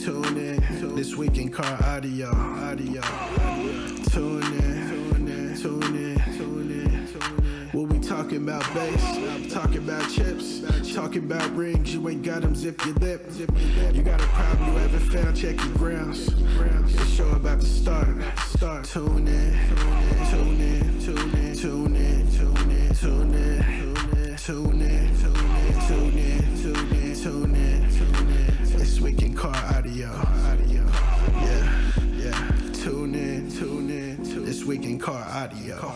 Tune in. This week in car audio. Tune in. We'll be talking about bass, talking about chips, talking about rings. You ain't got them, zip your lip. You got a problem you haven't found, check your grounds. The show about to start. Tune in. This week in car audio. Yeah. Tune in. This week in car audio.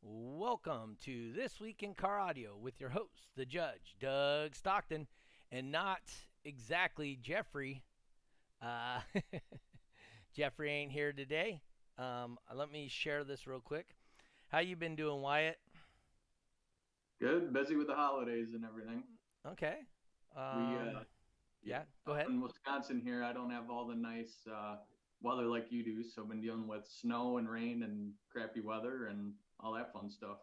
Welcome to This Week in Car Audio with your host, the Judge, Doug Stockton, and not exactly Jeffrey. Jeffrey ain't here today. Let me share this real quick. How you been doing, Wyatte? Good, busy with the holidays and everything. Okay. Go ahead. In Wisconsin here, I don't have all the nice weather like you do, so I've been dealing with snow and rain and crappy weather and all that fun stuff.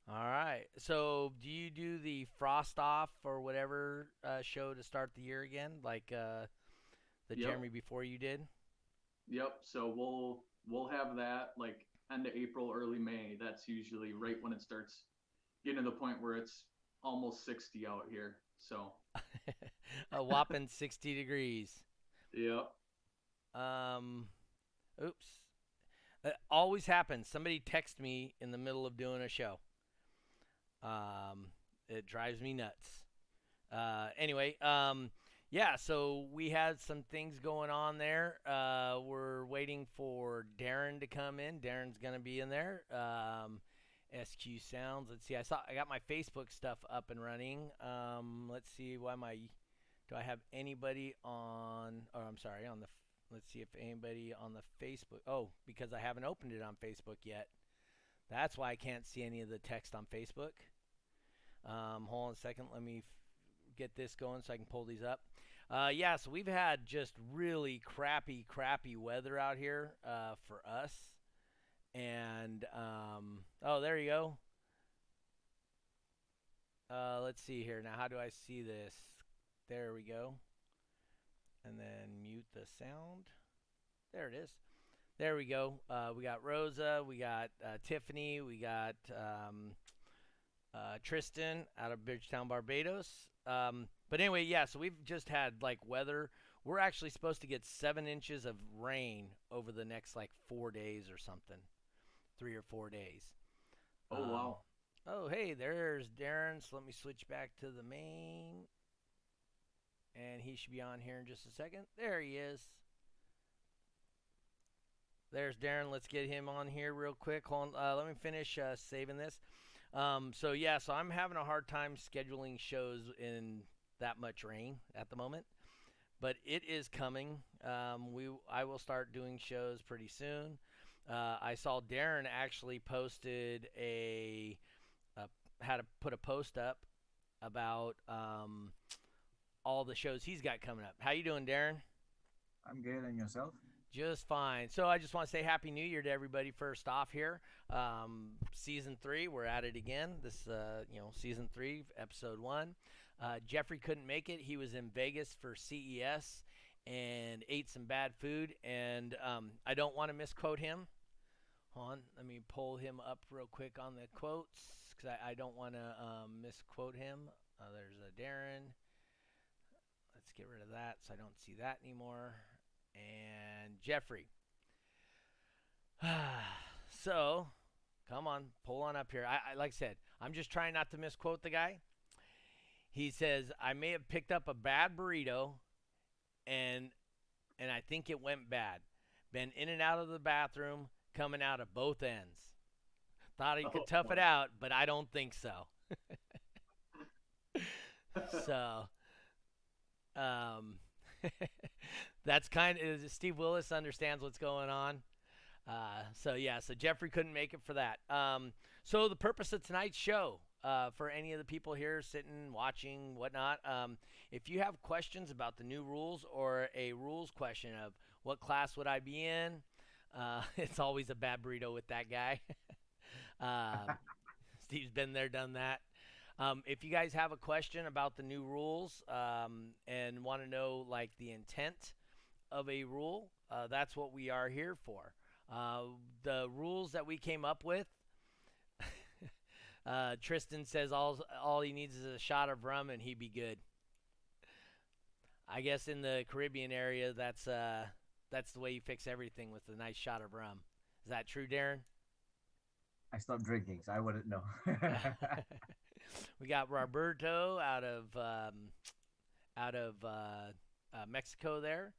All right. So do you do the Frost Off or whatever show to start the year again, like the Jeremy before you did? Yep. So we'll have that like end of April, early May. That's usually right when it starts getting to the point where it's almost 60 out here. So a whopping 60 degrees. Yep. Oops. It always happens. Somebody texts me in the middle of doing a show. It drives me nuts. Anyway, so we had some things going on there. We're waiting for Daren to come in. Daren's going to be in there. SQ Sounds. Let's see. I got my Facebook stuff up and running. Let's see. Do I have anybody on? Oh, I'm sorry. Let's see if anybody on the Facebook. Oh, because I haven't opened it on Facebook yet. That's why I can't see any of the text on Facebook. Hold on a second. Let me get this going so I can pull these up. So we've had just really crappy weather out here for us. And, there you go. Let's see here. Now, how do I see this? There we go. And then mute the sound. There it is. There we go. We got Rosa. We got Tiffany. We got Tristan out of Bridgetown, Barbados. But anyway, so we've just had like weather. We're actually supposed to get 7 inches of rain over the next like 4 days or something. 3 or 4 days. Oh, wow. Oh, hey, there's Daren. So let me switch back to the main. And he should be on here in just a second. There he is. There's Daren. Let's get him on here real quick. Hold on. Let me finish saving this. So I'm having a hard time scheduling shows in that much rain at the moment. But it is coming. I will start doing shows pretty soon. I saw Daren actually posted had to put a post up about all the shows he's got coming up. How you doing, Daren? I'm good, and yourself? Just fine. So I just want to say Happy New Year to everybody first off here. Season 3, we're at it again. This, Season 3, Episode 1. Jeffrey couldn't make it. He was in Vegas for CES and ate some bad food. And I don't want to misquote him. Hold on. Let me pull him up real quick on the quotes because I don't want to misquote him. There's a Daren. Let's get rid of that so I don't see that anymore. And Jeffrey. So, come on, pull on up here. I like I said, I'm just trying not to misquote the guy. He says, I may have picked up a bad burrito, and I think it went bad. Been in and out of the bathroom, coming out of both ends. Thought he could tough it out, but I don't think so. So, that's kind of Steve Willis understands what's going on. So Jeffrey couldn't make it for that. So the purpose of tonight's show, for any of the people here sitting, watching, whatnot, if you have questions about the new rules or a rules question of what class would I be in, it's always a bad burrito with that guy. Steve's been there, done that. If you guys have a question about the new rules and want to know like the intent of a rule, that's what we are here for. The rules that we came up with. Tristan says all he needs is a shot of rum and he'd be good. I guess in the Caribbean area, that's the way you fix everything with a nice shot of rum. Is that true, Daren? I stopped drinking, so I wouldn't know. We got Roberto out of Mexico there,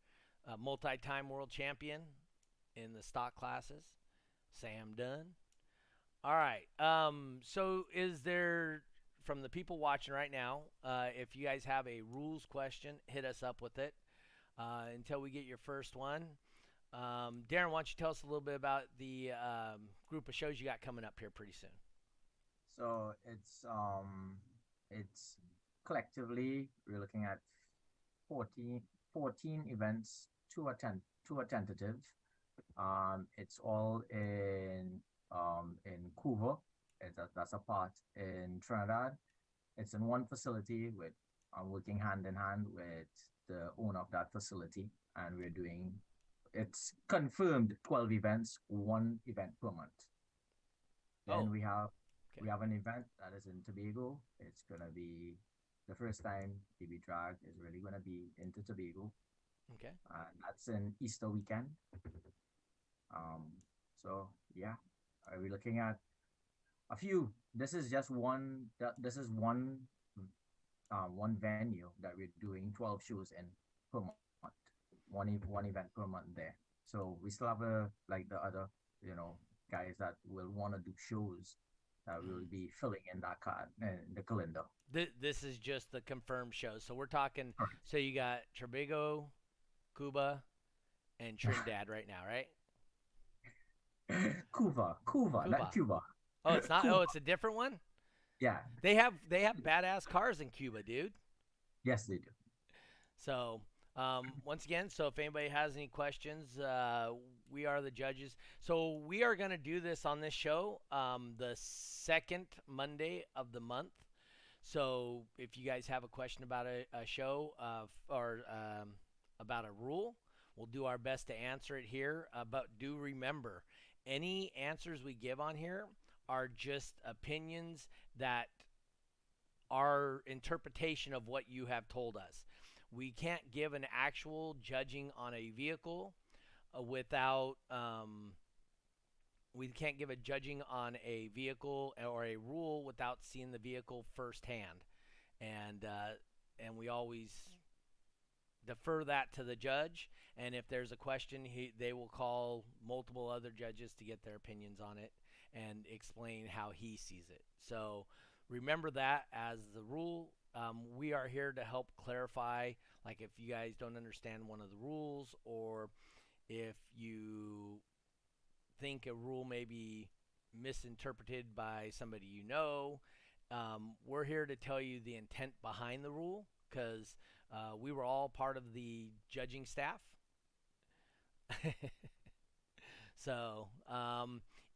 a multi-time world champion in the stock classes. Sam Dunn. All right. So is there, from the people watching right now, if you guys have a rules question, hit us up with it until we get your first one. Daren, why don't you tell us a little bit about the group of shows you got coming up here pretty soon? So it's collectively we're looking at 14 events, two are tentative. It's all in Couva. That's a part in Trinidad. It's in one facility with I'm working hand in hand with the owner of that facility, and we're doing it's confirmed 12 events, one event per month. Then we have an event that is in Tobago. It's gonna be the first time DB Drag is really gonna be into Tobago. Okay. That's in Easter weekend. So yeah, are we looking at a few? This is just one. This is one venue that we're doing 12 shows in per month. One event per month there. So we still have like the other guys that will want to do shows that will be filling in that card the calendar. This is just the confirmed shows. So we're talking. So you got Tobago, Cuba, and Trinidad right now, right? Cuba, not Cuba. Oh, it's not. Cuba. Oh, it's a different one. Yeah. They have badass cars in Cuba, dude. Yes, they do. So once again, so if anybody has any questions, we are the judges. So we are going to do this on this show the second Monday of the month. So if you guys have a question about a show or about a rule, we'll do our best to answer it here. But do remember, any answers we give on here are just opinions that are interpretation of what you have told us. We can't give an actual judging on a vehicle without we can't give a judging on a vehicle or a rule without seeing the vehicle firsthand, and we always defer that to the judge. And if there's a question, they will call multiple other judges to get their opinions on it and explain how he sees it. So remember that as the rule. We are here to help clarify, like if you guys don't understand one of the rules, or if you think a rule may be misinterpreted by somebody you know, we're here to tell you the intent behind the rule, because we were all part of the judging staff. So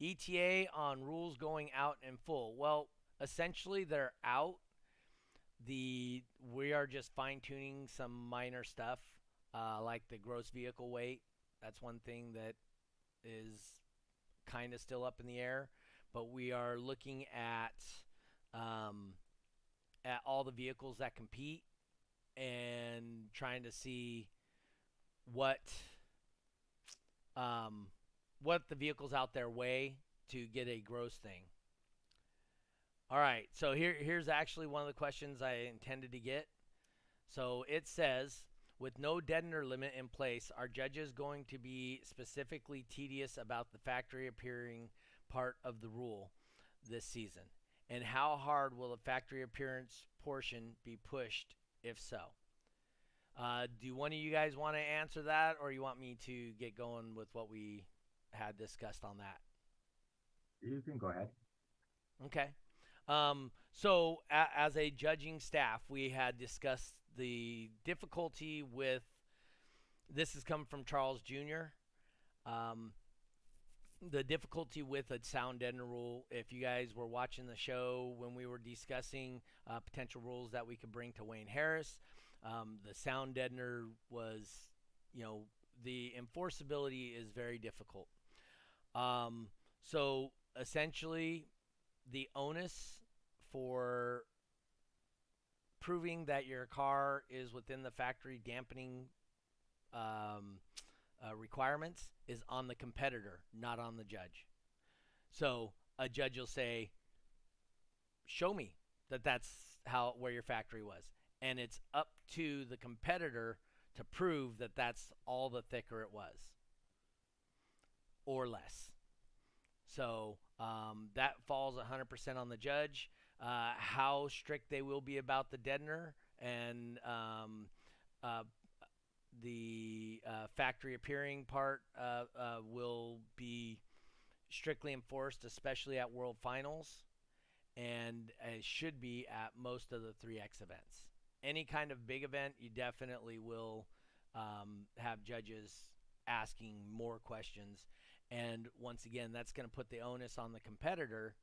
ETA on rules going out in full. Well, essentially they're out. We are just fine-tuning some minor stuff, like the gross vehicle weight. That's one thing that is kind of still up in the air, but we are looking at all the vehicles that compete and trying to see what the vehicles out there weigh to get a gross thing. All right, so here's actually one of the questions I intended to get. So it says, with no deadener limit in place, are judges going to be specifically tedious about the factory appearing part of the rule this season? And how hard will the factory appearance portion be pushed, if so? Do one of you guys want to answer that, or you want me to get going with what we had discussed on that? You can go ahead. Okay. So as a judging staff, we had discussed the difficulty with, this has come from Charles Jr. the difficulty with a sound deadener rule, if you guys were watching the show when we were discussing potential rules that we could bring to Wayne Harris, the sound deadener was, the enforceability is very difficult. So essentially, the onus for proving that your car is within the factory dampening requirements is on the competitor, not on the judge. So a judge will say, "Show me that that's where your factory was," and it's up to the competitor to prove that that's all the thicker it was, or less. So that falls 100% on the judge. How strict they will be about the deadener and the factory appearing part will be strictly enforced, especially at World Finals, and it should be at most of the 3X events. Any kind of big event, you definitely will have judges asking more questions. And once again, that's going to put the onus on the competitor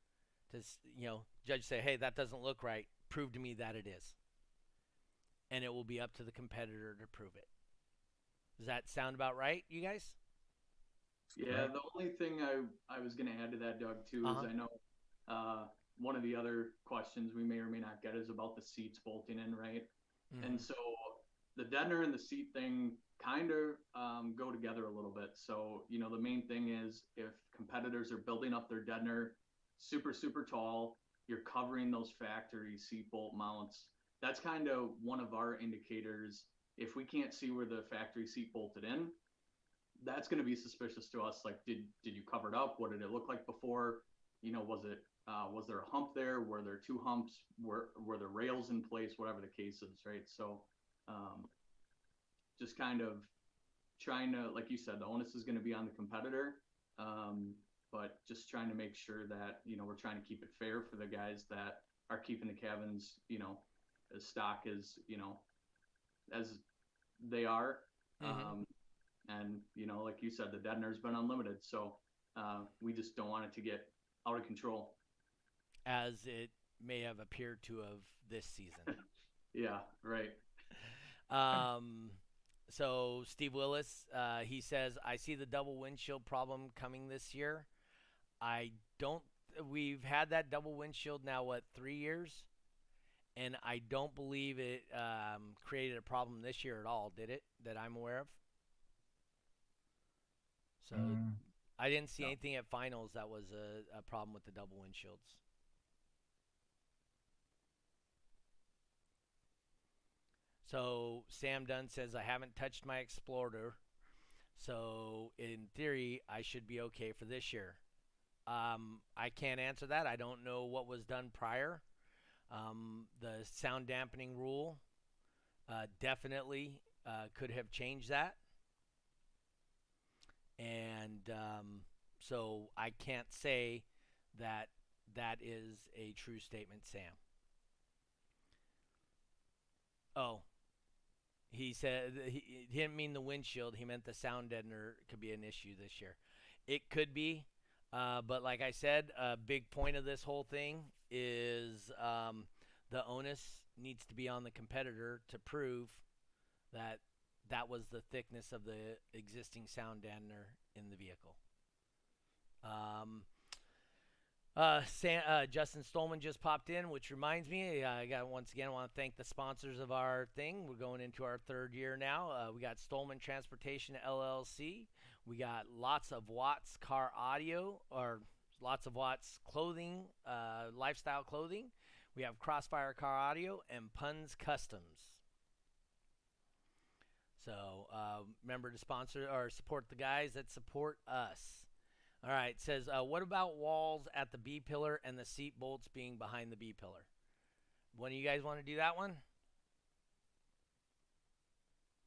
to, judge say, "Hey, that doesn't look right. Prove to me that it is." And it will be up to the competitor to prove it. Does that sound about right, you guys? Yeah, the only thing I was going to add to that, Doug, too, is I know one of the other questions we may or may not get is about the seats bolting in, right? Mm-hmm. And so the deadener and the seat thing kind of go together a little bit. So, the main thing is if competitors are building up their deadener super, super tall, you're covering those factory seat bolt mounts. That's kind of one of our indicators. If we can't see where the factory seat bolted in, that's going to be suspicious to us. Like, did you cover it up? What did it look like before? Was there a hump there? Were there two humps? Were there rails in place? Whatever the case is, right? So, just kind of trying to, like you said, the onus is going to be on the competitor, but just trying to make sure that we're trying to keep it fair for the guys that are keeping the cabins, as stock as as they are. Mm-hmm. And like you said, the deadener's been unlimited, so we just don't want it to get out of control, as it may have appeared to have this season. Yeah, right. So Steve Willis, he says, "I see the double windshield problem coming this year. We've had that double windshield now, 3 years? And I don't believe it created a problem this year at all, did it, that I'm aware of?" So I didn't see anything at finals that was a problem with the double windshields. So Sam Dunn says, "I haven't touched my Explorer, so in theory, I should be okay for this year." I can't answer that. I don't know what was done prior. The sound dampening rule definitely could have changed that. And so I can't say that that is a true statement, Sam. Oh, he said he didn't mean the windshield. He meant the sound deadener could be an issue this year. It could be, but like I said, a big point of this whole thing is the onus needs to be on the competitor to prove that that was the thickness of the existing sound deadener in the vehicle. Justin Stolman just popped in, which reminds me, I want to thank the sponsors of our thing. We're going into our third year now. We got Stolman Transportation LLC. We got Lots of Watts Car Audio, or Lots of Watts Clothing, Lifestyle Clothing. We have Crossfire Car Audio and Puns Customs. So remember to sponsor or support the guys that support us. All right, it says, what about walls at the B pillar and the seat bolts being behind the B pillar? One of you guys want to do that one?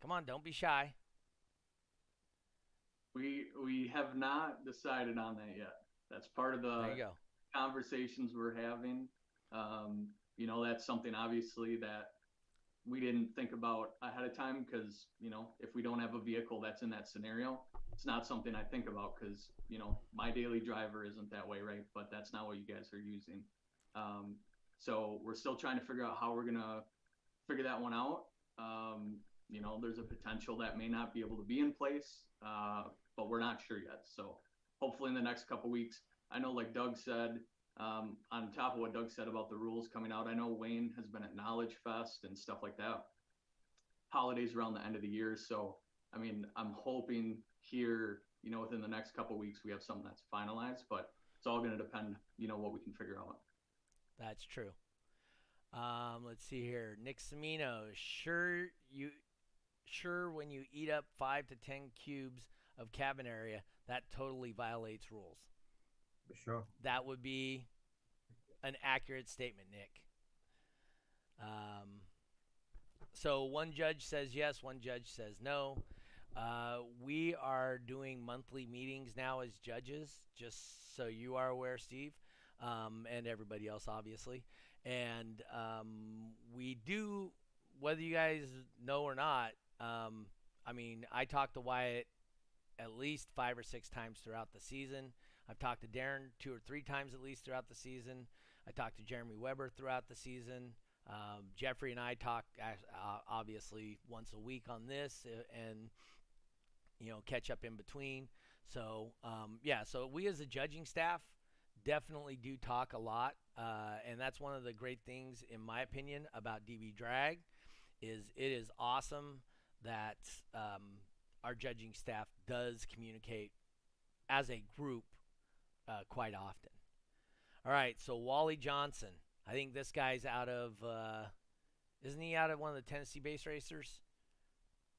Come on, don't be shy. We have not decided on that yet. That's part of the conversations we're having. That's something obviously that we didn't think about ahead of time because, if we don't have a vehicle that's in that scenario, it's not something I think about because, my daily driver isn't that way, right? But that's not what you guys are using. So we're still trying to figure out how we're going to figure that one out. There's a potential that may not be able to be in place, but we're not sure yet. So hopefully in the next couple weeks, I know like Doug said, on top of what Doug said about the rules coming out, I know Wayne has been at Knowledge Fest and stuff like that. Holidays around the end of the year. So, I'm hoping here, within the next couple weeks, we have something that's finalized, but it's all going to depend, what we can figure out. That's true. Let's see here. Nick Semino, sure when you eat up 5 to 10 cubes of cabin area, that totally violates rules. For sure. That would be an accurate statement, Nick. So one judge says yes, one judge says no. We are doing monthly meetings now as judges, just so you are aware, Steve, and everybody else, obviously. And we do, whether you guys know or not, I talked to Wyatte at least 5 or 6 times throughout the season. I've talked to Daren 2 or 3 times at least throughout the season. I talked to Jeremy Weber throughout the season. Jeffrey and I talk obviously once a week on this and catch up in between. So so we as a judging staff definitely do talk a lot, and that's one of the great things in my opinion about DB Drag is it is awesome that our judging staff does communicate as a group quite often. All right, so Wally Johnson. I think this guy's out of, isn't he out of one of the Tennessee base racers?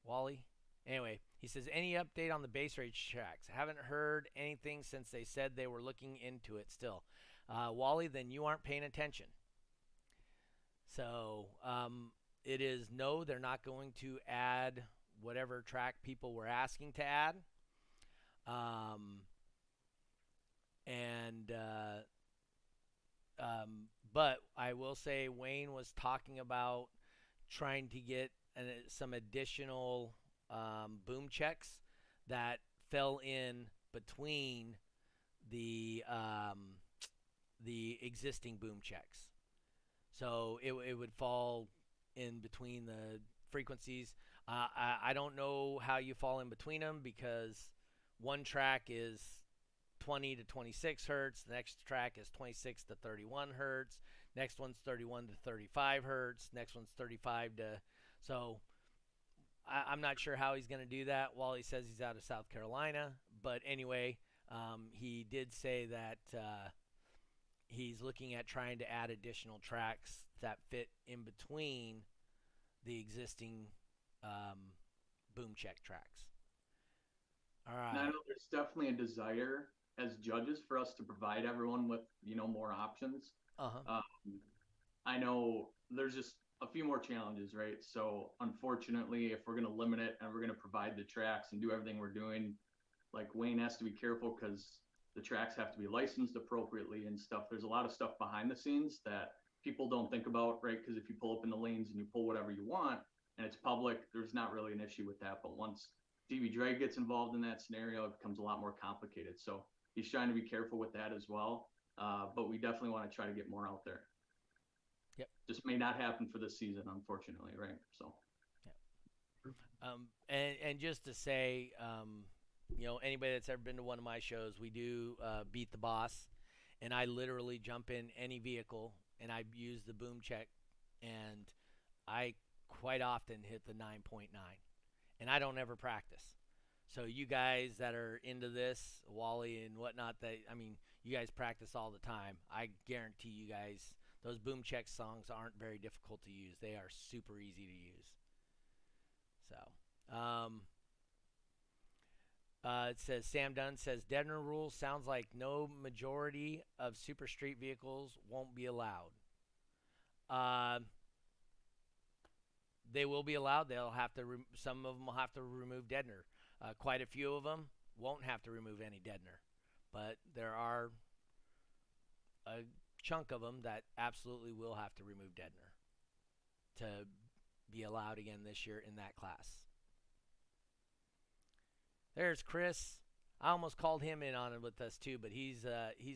Wally? Anyway, he says, any update on the base race tracks? Haven't heard anything since they said they were looking into it still. Wally, then you aren't paying attention. So it is no, they're not going to add whatever track people were asking to add. But I will say Wayne was talking about trying to get some additional boom checks that fell in between the existing boom checks. So it would fall in between the frequencies. I don't know how you fall in between them because one track is 20 to 26 hertz. The next track is 26 to 31 hertz. Next one's 31 to 35 hertz. Next one's 35 to... So I'm not sure how he's going to do that while he says he's out of South Carolina. But anyway, he did say that he's looking at trying to add additional tracks that fit in between the existing boom check tracks. All right. And I know there's definitely a desire as judges for us to provide everyone with, more options. I know there's just a few more challenges, right? So unfortunately, if we're going to limit it and we're going to provide the tracks and do everything we're doing, like Wayne has to be careful because the tracks have to be licensed appropriately and stuff. There's a lot of stuff behind the scenes that people don't think about, right? Because if you pull up in the lanes and you pull whatever you want and it's public, there's not really an issue with that. But once DB Drag gets involved in that scenario, it becomes a lot more complicated. So he's trying to be careful with that as well. But we definitely want to try to get more out there. Yep. Just may not happen for this season, unfortunately, right? So. Yep. And just to say, anybody that's ever been to one of my shows, we do Beat the Boss, and I literally jump in any vehicle and I use the boom check, and I quite often hit the 9.9, and I don't ever practice. So you guys that are into this, Wally and whatnot, you guys practice all the time. I guarantee you guys, those boom check songs aren't very difficult to use. They are super easy to use. So, it says, Sam Dunn says, Deadner rules sounds like no majority of super street vehicles won't be allowed. They will be allowed. They'll have to. Some of them will have to remove Deadner. Quite a few of them won't have to remove any Deadner, but there are a chunk of them that absolutely will have to remove Deadner to be allowed again this year in that class. There's Chris. I almost called him in on it with us too, but he's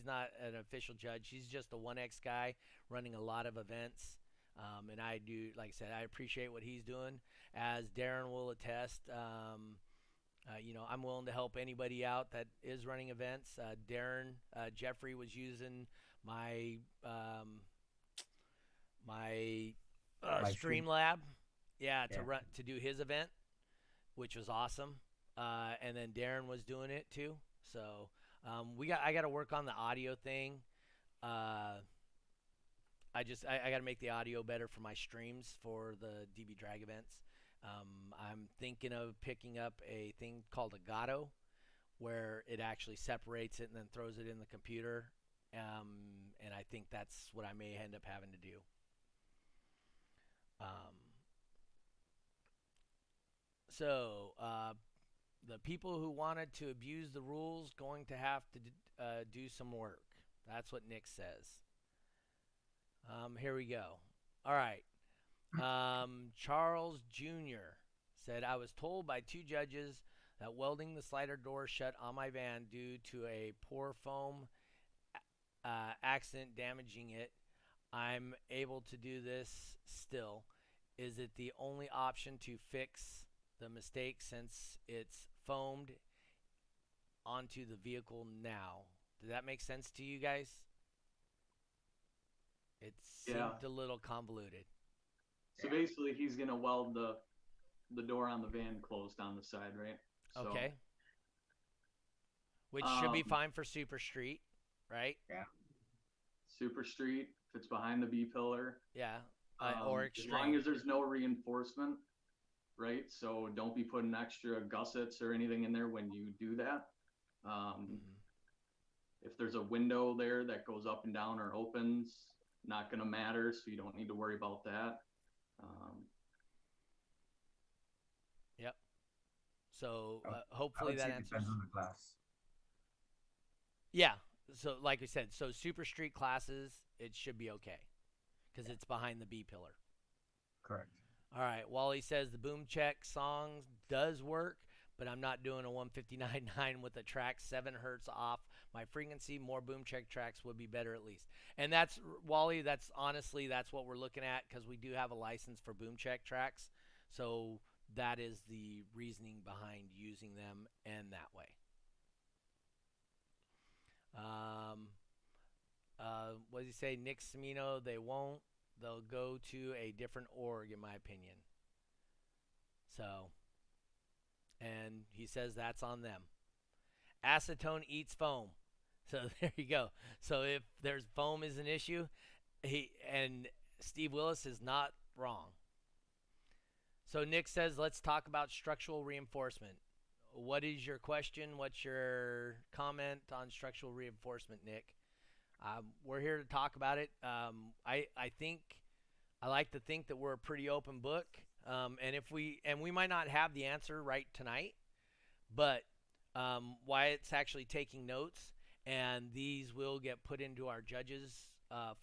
not an official judge. He's just a 1X guy running a lot of events. And I do, like I said, I appreciate what he's doing. As Daren will attest, I'm willing to help anybody out that is running events. Daren, Jeffrey was using my Streamlab, to do his event, which was awesome. And then Daren was doing it too. So I got to work on the audio thing. I got to make the audio better for my streams for the DB Drag events. I'm thinking of picking up a thing called a Gato, where it actually separates it and then throws it in the computer. And I think that's what I may end up having to do. The people who wanted to abuse the rules going to have to do some work. That's what Nick says. Here we go. All right. Charles Jr. said, I was told by 2 judges that welding the slider door shut on my van due to a poor foam accident damaging it. I'm able to do this still. Is it the only option to fix the mistake since it's foamed onto the vehicle now? Does that make sense to you guys? It seemed a little convoluted. So basically, he's gonna weld the door on the van closed on the side, right? Okay. Which should be fine for Super Street, right? Yeah. Super Street, if it's behind the B pillar. Yeah. Or extreme. As long as there's no reinforcement, right? So don't be putting extra gussets or anything in there when you do that. If there's a window there that goes up and down or opens, not going to matter, so you don't need to worry about that. Yep. So hopefully that answers. Depends on the class. Yeah. So like we said, so Super Street classes, it should be okay because it's behind the B pillar. Correct. All right. Wally says the boom check song does work, but I'm not doing a 159.9 with a track 7 hertz off my frequency. More boom check tracks would be better at least. And that's, Wally, that's honestly, that's what we're looking at because we do have a license for boom check tracks. So that is the reasoning behind using them and that way. What does he say? Nick Semino, they won't. They'll go to a different org, in my opinion. So, and he says that's on them. Acetone eats foam. So there you go. So if there's foam is an issue, Steve Willis is not wrong. So Nick says, let's talk about structural reinforcement. What is your question? What's your comment on structural reinforcement, Nick? We're here to talk about it. I like to think that we're a pretty open book. And we might not have the answer right tonight, but Wyatt's actually taking notes, and these will get put into our judges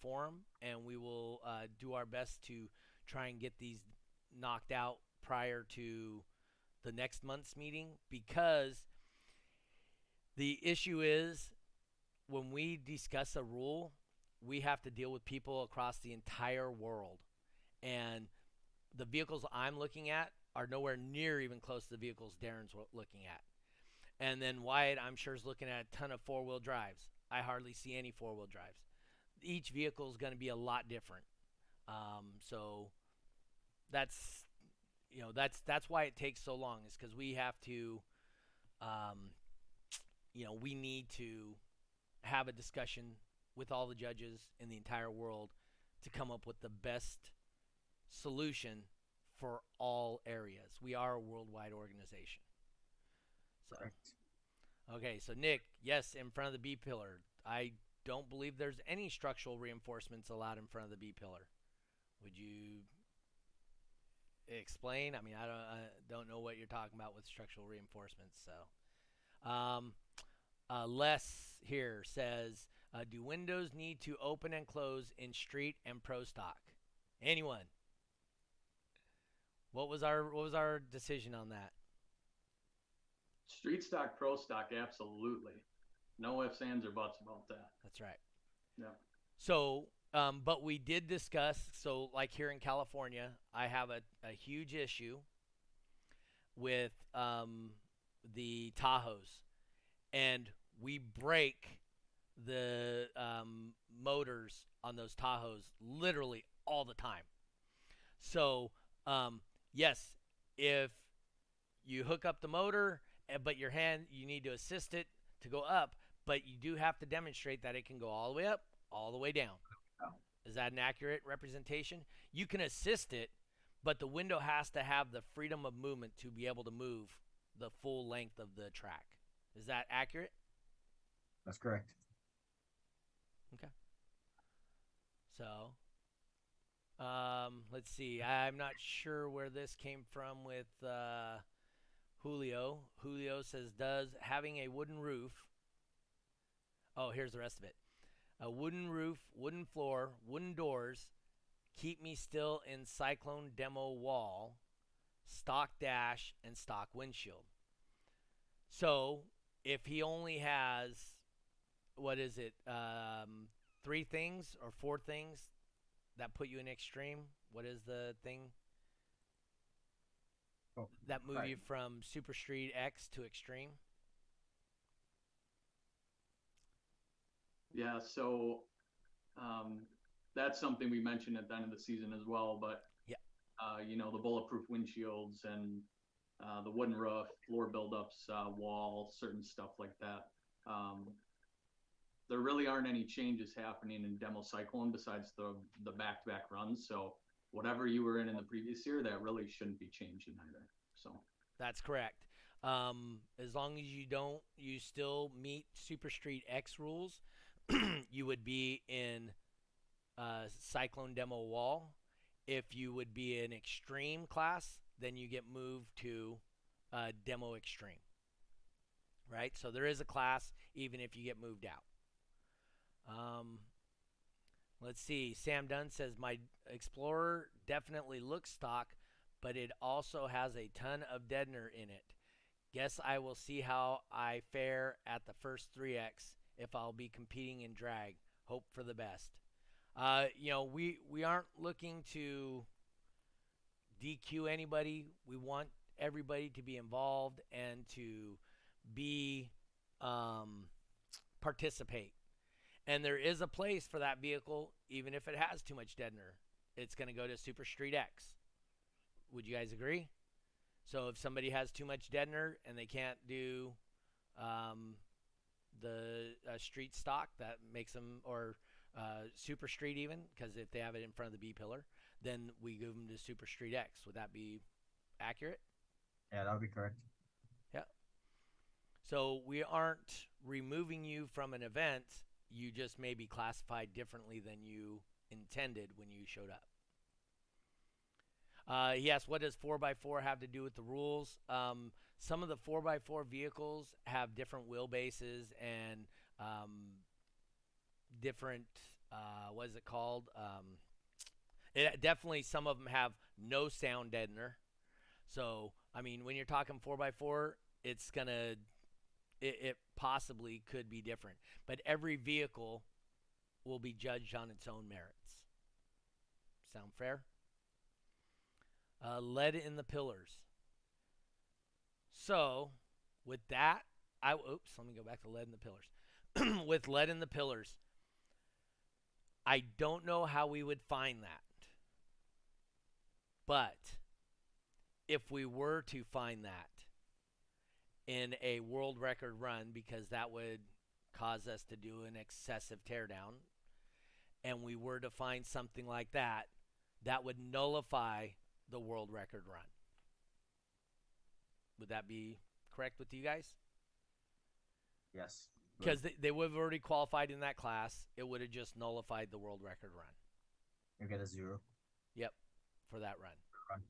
forum, and we will do our best to try and get these knocked out prior to the next month's meeting, because the issue is when we discuss a rule, we have to deal with people across the entire world, and the vehicles I'm looking at are nowhere near even close to the vehicles Daren's looking at. And then Wyatte, I'm sure, is looking at a ton of 4-wheel drives. I hardly see any 4-wheel drives. Each vehicle is going to be a lot different. So that's why it takes so long, is because we have to, we need to have a discussion with all the judges in the entire world to come up with the best solution for all areas. We are a worldwide organization. So, okay, so Nick, yes, in front of the B pillar. I don't believe there's any structural reinforcements allowed in front of the B pillar. Would you explain? I mean, I don't know what you're talking about with structural reinforcements. So, Les here says, do windows need to open and close in street and pro stock? Anyone? What was our decision on that? Street stock, pro stock, absolutely. No ifs, ands, or buts about that. That's right. Yeah. So, but we did discuss. So, like here in California, I have a huge issue with the Tahoes, and we break the motors on those Tahoes literally all the time. So, yes, if you hook up the motor, but your hand, you need to assist it to go up, but you do have to demonstrate that it can go all the way up, all the way down. Is that an accurate representation? You can assist it, but the window has to have the freedom of movement to be able to move the full length of the track. Is that accurate? That's correct. Okay. So, let's see. I'm not sure where this came from with Julio. Julio says, does having a wooden roof. Oh, here's the rest of it. A wooden roof, wooden floor, wooden doors keep me still in cyclone demo wall, stock dash, and stock windshield. So if he only has, what is it, 3 things or 4 things that put you in extreme, what is the thing that move you from Super Street X to extreme? Yeah, so that's something we mentioned at the end of the season as well. But yeah, the bulletproof windshields and the wooden roof, floor buildups, wall, certain stuff like that. There really aren't any changes happening in Demo Cyclone besides the back-to-back runs. So whatever you were in the previous year, that really shouldn't be changing either. So that's correct. As long as you still meet Super Street X rules, you would be in Cyclone Demo Wall. If you would be in Extreme class, then you get moved to Demo Extreme. Right? So there is a class even if you get moved out. Let's see. Sam Dunn says, my Explorer definitely looks stock, but it also has a ton of deadener in it. Guess I will see how I fare at the first 3X if I'll be competing in drag. Hope for the best. We aren't looking to DQ anybody. We want everybody to be involved and to be participate. And there is a place for that vehicle, even if it has too much deadener. It's going to go to Super Street X. Would you guys agree? So if somebody has too much deadener and they can't do the street stock, that makes them, or Super Street even, because if they have it in front of the B pillar, then we give them to Super Street X. Would that be accurate? Yeah, that would be correct. Yeah. So we aren't removing you from an event. You just may be classified differently than you intended when you showed up. He asked, what does 4x4 have to do with the rules? Some of the 4x4 vehicles have different wheelbases and different, what is it called? Definitely some of them have no sound deadener. So, I mean, when you're talking 4x4, it's going to, it possibly could be different. But every vehicle will be judged on its own merits. Sound fair? Lead in the pillars. So, with that, let me go back to lead in the pillars. With lead in the pillars, I don't know how we would find that. But if we were to find that in a world record run, because that would cause us to do an excessive teardown, and we were to find something like that, that would nullify the world record run. Would that be correct with you guys? Yes. Because they would have already qualified in that class. It would have just nullified the world record run. You get a 0. Yep, for that run.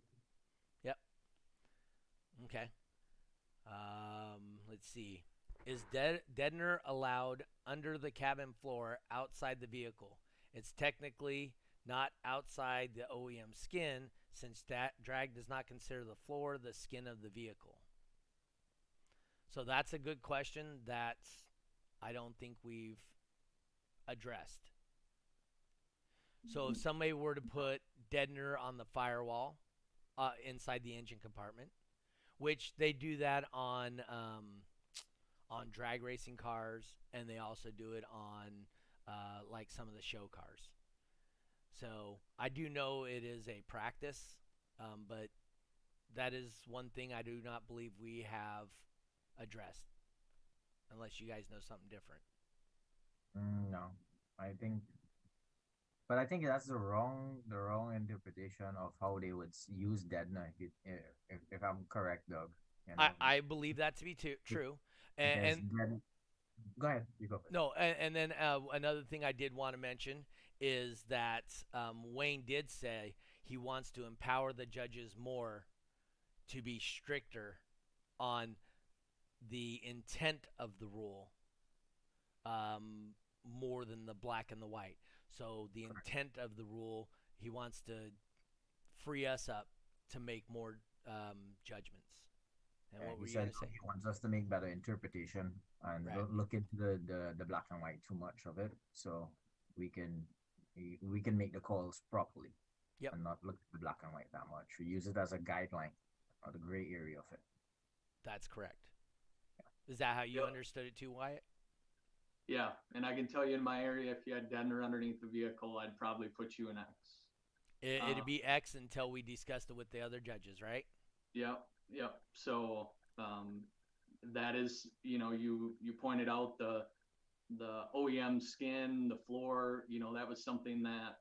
Yep. Okay. Let's see. Is deadener allowed under the cabin floor outside the vehicle? It's technically not outside the OEM skin since that drag does not consider the floor the skin of the vehicle. So that's a good question that I don't think we've addressed. So if somebody were to put deadener on the firewall inside the engine compartment, which they do that on drag racing cars, and they also do it on like some of the show cars. So I do know it is a practice, but that is one thing I do not believe we have addressed, unless you guys know something different. No, I think, but I think that's the wrong interpretation of how they would use deadener. If I'm correct, Doug, you know, I believe that to be true. because And dead. Go ahead, you go first. no, and then another thing I did want to mention is that Wayne did say he wants to empower the judges more to be stricter on the intent of the rule more than the black and the white. So the intent of the rule, he wants to free us up to make more judgments. And what were you going to say? He wants us to make better interpretation and Right. don't look into the black and white too much of it, so we can make the calls properly. Yep. And not look at the black and white that much. We use it as a guideline or the gray area of it. That's correct. Yeah. Is that how you understood it too, Wyatte? Yeah, and I can tell you in my area, if you had deadener underneath the vehicle, I'd probably put you in X. It'd be X until we discussed it with the other judges, right? Yep. So that is, you pointed out the OEM skin, the floor, that was something that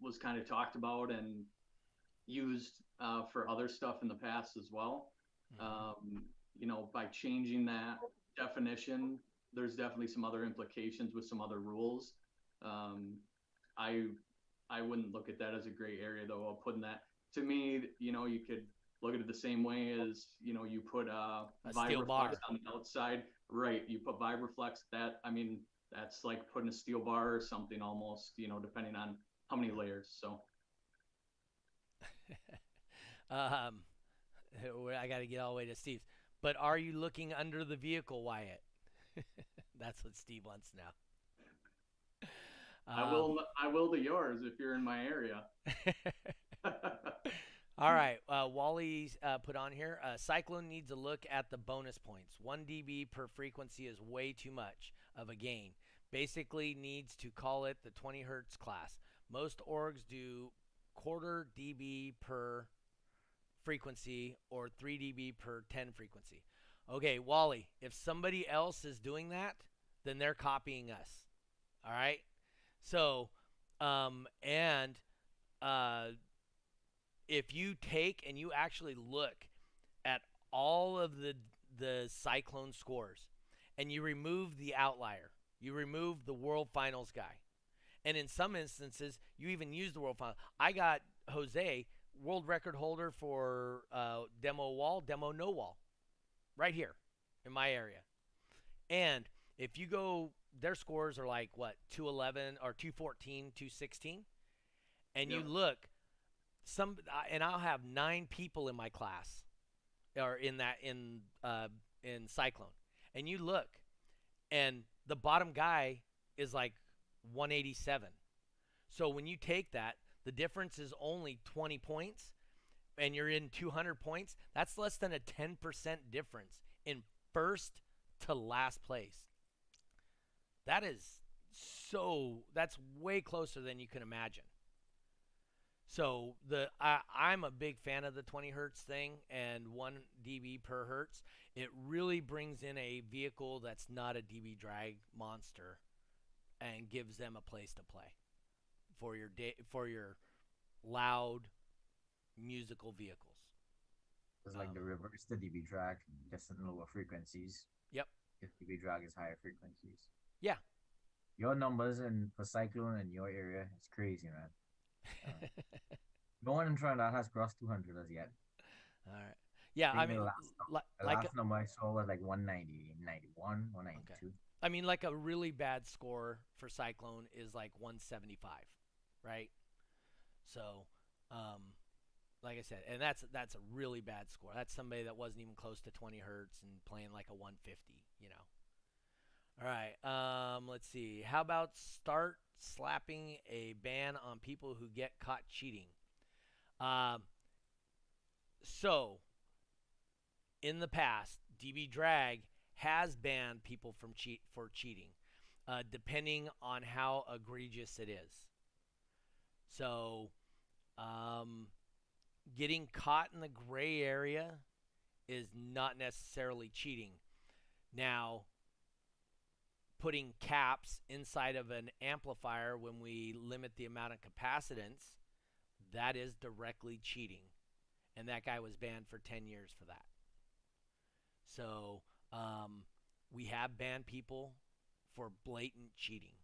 was kind of talked about and used for other stuff in the past as well. By changing that definition, there's definitely some other implications with some other rules. I wouldn't look at that as a gray area, though. Of putting that, to me, you could look at it the same way as you put a steel bar on the outside, right? You put Vibraflex. That's like putting a steel bar or something almost, depending on how many layers. So I got to get all the way to Steve's. But are you looking under the vehicle, Wyatte? That's what Steve wants now. I will to yours if you're in my area. All right. Wally's put on here. Cyclone needs to look at the bonus points. 1 dB per frequency is way too much of a gain. Basically needs to call it the 20 hertz class. Most orgs do 1/4 dB per frequency or 3 dB per 10 frequency. Okay, Wally, if somebody else is doing that, then they're copying us. All right? So, if you take and you actually look at all of the Cyclone scores and you remove the outlier, you remove the World Finals guy, and in some instances, you even use the World Finals. I got Jose, world record holder for demo wall, demo no wall, right here in my area. And if you go, their scores are like, what, 211 or 214, 216? And you look, and I'll have 9 people in my class or in Cyclone. And you look, and the bottom guy is like 187. So when you take that, the difference is only 20 points, and you're in 200 points. That's less than a 10% difference in first to last place. That's way closer than you can imagine. So I'm a big fan of the 20 hertz thing and 1 dB per hertz. It really brings in a vehicle that's not a dB drag monster and gives them a place to play for your loud musical vehicles. It's like the reverse the dB drag, just in lower frequencies. Yep. If dB drag is higher frequencies. Yeah. Your numbers for Cyclone in your area is crazy, man. No one in Trinidad has crossed 200 as yet. All right. Yeah, I mean, the last number I saw was like 190, 91, 192. Okay. I mean, like a really bad score for Cyclone is like 175, right? So, like I said, and that's a really bad score. That's somebody that wasn't even close to 20 hertz and playing like a 150. All right. Let's see. How about start slapping a ban on people who get caught cheating? Um, so in the past, DB Drag has banned people from cheating, depending on how egregious it is. So, getting caught in the gray area is not necessarily cheating. Now, putting caps inside of an amplifier when we limit the amount of capacitance, that is directly cheating. And that guy was banned for 10 years for that. So we have banned people for blatant cheating.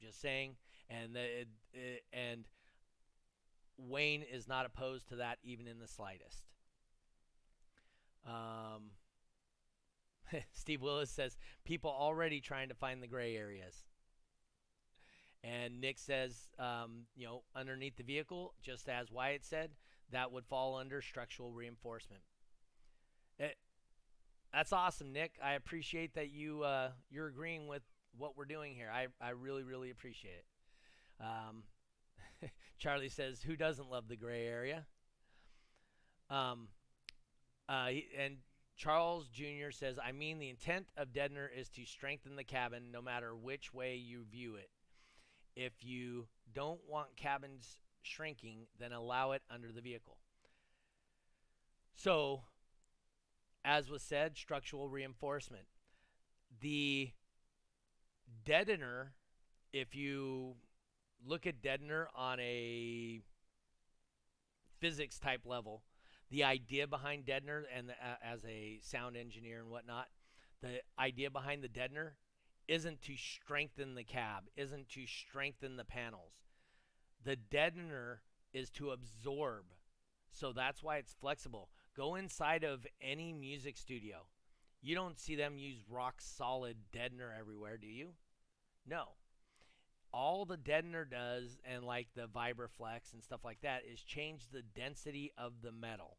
Just saying. And Wayne is not opposed to that even in the slightest. Steve Willis says, people already trying to find the gray areas. And Nick says, underneath the vehicle, just as Wyatte said, that would fall under structural reinforcement. That's awesome, Nick. I appreciate that you're agreeing with what we're doing here. I really, really appreciate it. Charlie says, who doesn't love the gray area? And Charles Jr. says, I mean, the intent of deadener is to strengthen the cabin no matter which way you view it. If you don't want cabins shrinking, then allow it under the vehicle. So, as was said, structural reinforcement. The deadener, if you look at deadener on a physics type level, the idea behind deadener, and as a sound engineer and whatnot, the idea behind the deadener isn't to strengthen the cab, isn't to strengthen the panels. The deadener is to absorb. So that's why it's flexible. Go inside of any music studio. You don't see them use rock solid deadener everywhere, do you? No. All the deadener does, and like the Vibraflex and stuff like that, is change the density of the metal.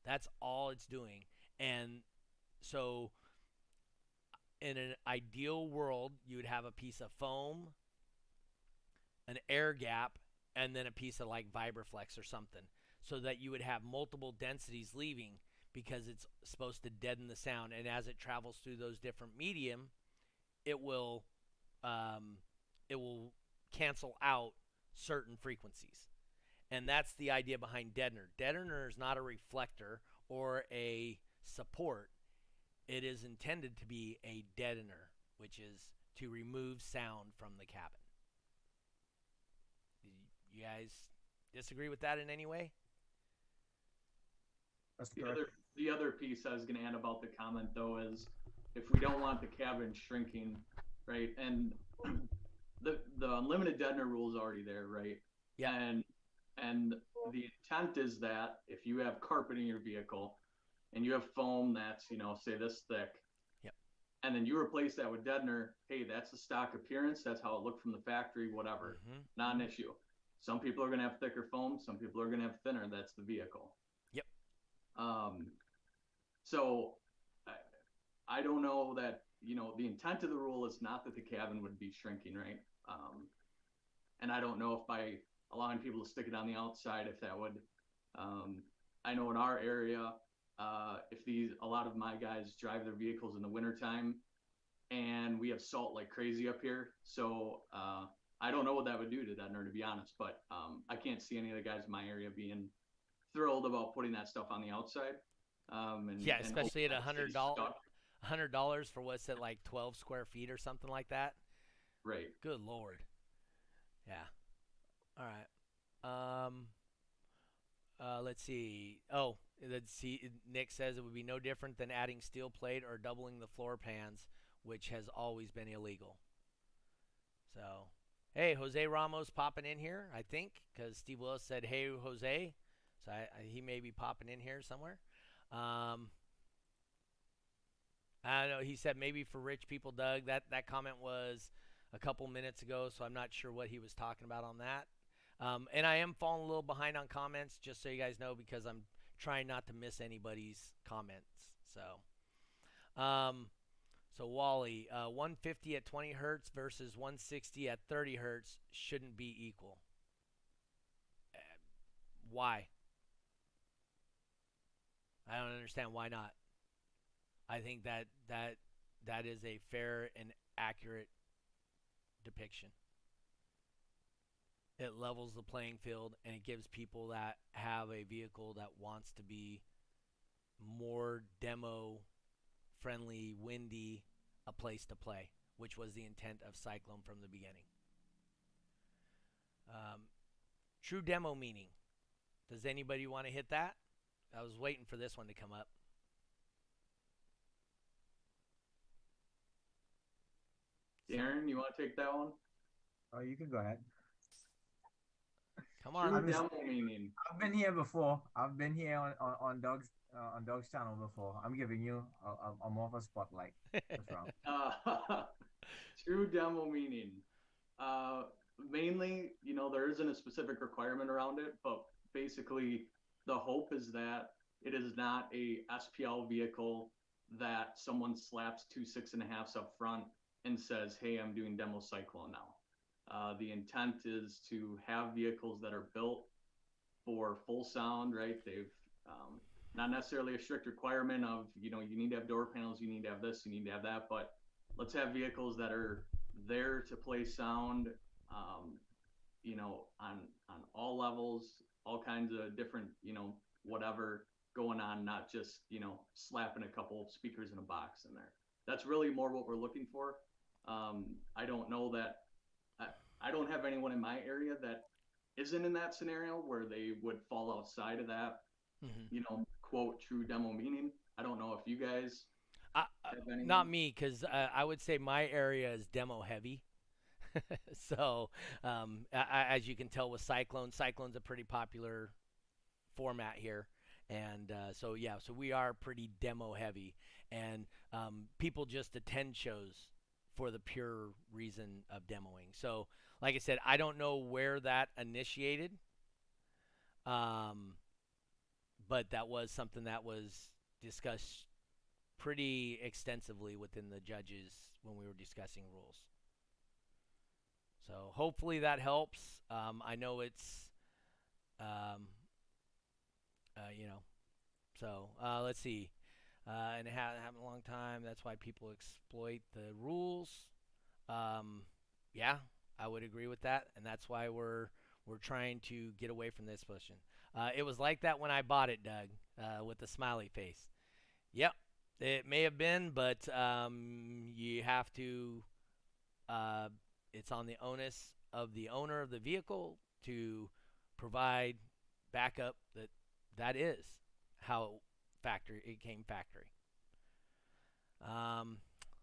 That's all it's doing. And so in an ideal world, you would have a piece of foam, an air gap, and then a piece of like Vibraflex or something, so that you would have multiple densities leaving, because it's supposed to deaden the sound. And as it travels through those different medium, it will cancel out certain frequencies. And that's the idea behind deadener. Deadener is not a reflector or a support. It is intended to be a deadener, which is to remove sound from the cabin. You guys disagree with that in any way? The other piece I was going to add about the comment, though, is if we don't want the cabin shrinking, right, and the unlimited deadener rule is already there, right? Yeah. And the intent is that if you have carpet in your vehicle and you have foam that's, say this thick, yep, and then you replace that with deadener, hey, that's the stock appearance. That's how it looked from the factory, whatever. Mm-hmm. Not an issue. Some people are going to have thicker foam. Some people are going to have thinner. That's the vehicle. Yep. So I don't know that, the intent of the rule is not that the cabin would be shrinking, right? And I don't know if by allowing people to stick it on the outside, if that would, I know in our area, if a lot of my guys drive their vehicles in the wintertime, and we have salt like crazy up here. So I don't know what that would do to deadener, to be honest, but I can't see any of the guys in my area being thrilled about putting that stuff on the outside. Yeah, especially at $100 for what's it, like 12 square feet or something like that. Right. Good Lord. Yeah. All right. Let's see. Nick says it would be no different than adding steel plate or doubling the floor pans, which has always been illegal. So, hey, Jose Ramos popping in here, I think, because Steve Willis said, hey, Jose. So he may be popping in here somewhere. I don't know. He said maybe for rich people, Doug. That comment was a couple minutes ago, so I'm not sure what he was talking about on that. And I am falling a little behind on comments, just so you guys know, because I'm trying not to miss anybody's comments. So Wally, 150 at 20 hertz versus 160 at 30 hertz shouldn't be equal. Why? I don't understand why not. I think that is a fair and accurate depiction. It levels the playing field, and it gives people that have a vehicle that wants to be more demo friendly, windy, a place to play, which was the intent of Cyclone from the beginning. True demo meaning. Does anybody want to hit that? I was waiting for this one to come up. Daren, you want to take that one? Oh, you can go ahead. Come on. True demo meaning. I've been here before. I've been here on Doug's channel before. I'm giving you a more of a spotlight this round. True demo meaning. Mainly, there isn't a specific requirement around it, but basically the hope is that it is not a SPL vehicle that someone slaps 2 6.5s up front and says, hey, I'm doing demo Cyclone now. The intent is to have vehicles that are built for full sound, right? They've not necessarily a strict requirement of, you need to have door panels, you need to have this, you need to have that, but let's have vehicles that are there to play sound, on all levels, all kinds of different, whatever going on, not just, slapping a couple speakers in a box in there. That's really more what we're looking for. I don't know that, I don't have anyone in my area that isn't in that scenario where they would fall outside of that, quote, true demo meaning. I don't know if you guys have anyone. Not me, because I would say my area is demo heavy. So as you can tell with Cyclone's a pretty popular format here. And so we are pretty demo heavy. And people just attend shows for the pure reason of demoing. So like I said, I don't know where that initiated. But that was something that was discussed pretty extensively within the judges when we were discussing rules. So hopefully that helps. I know it's, so let's see. And it hasn't happened a long time. That's why people exploit the rules. Yeah, I would agree with that. And that's why we're trying to get away from this position. It was like that when I bought it, Doug, with the smiley face. Yep, it may have been, but you have to, it's on the onus of the owner of the vehicle to provide backup that is how it came factory.